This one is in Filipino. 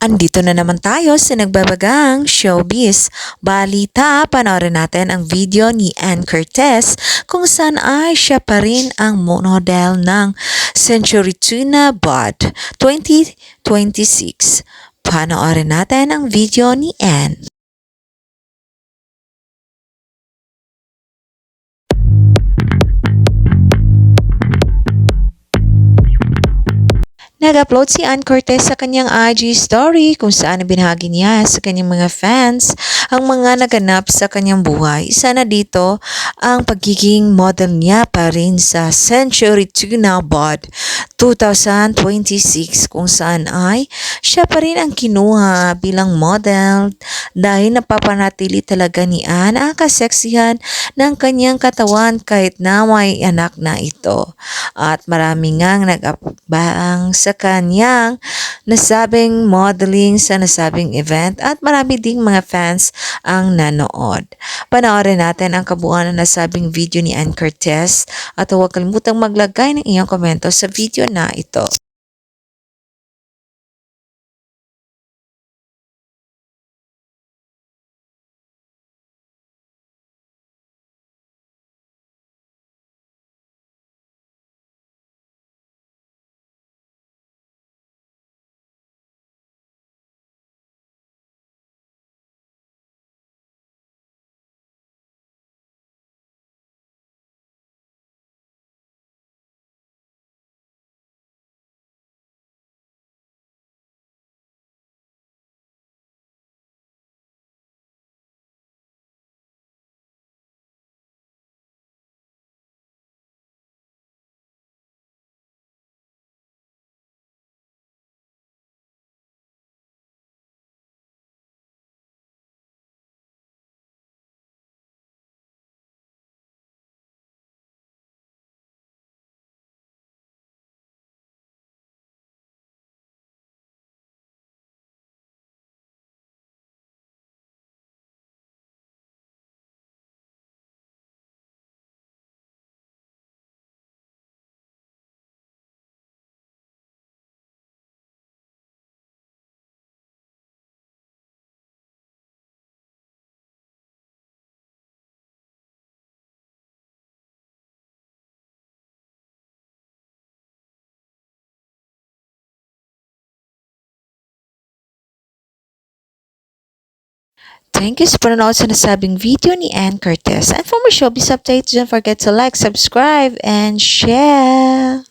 Andito na naman tayo sa nagbabagang showbiz. Balita, panoorin natin ang video ni Ann Curtis kung saan ay siya pa rin ang model ng Century Tuna Bod 2026. Panoorin natin ang video ni Ann. Nag-upload si Ann Cortez sa kanyang IG story kung saan binahagi niya sa kanyang mga fans ang mga naganap sa kanyang buhay. Isa na dito ang pagiging model niya pa rin sa Century Tuna Bod 2026 kung saan ay siya pa rin ang kinuha bilang model dahil napapanatili talaga ni Ann ang kaseksihan ng kanyang katawan kahit na may anak na ito. At marami ngang nag-abang sa kanyang nasabing modeling sa nasabing event at marami ding mga fans ang nanood. Panoorin natin ang kabuuan ng nasabing video ni Ann Curtis at huwag kalimutang maglagay ng iyong komento sa video na ito. Thank you sa panonood sa nasabing video ni Ann Curtis. And for more showbiz updates, don't forget to like, subscribe, and share.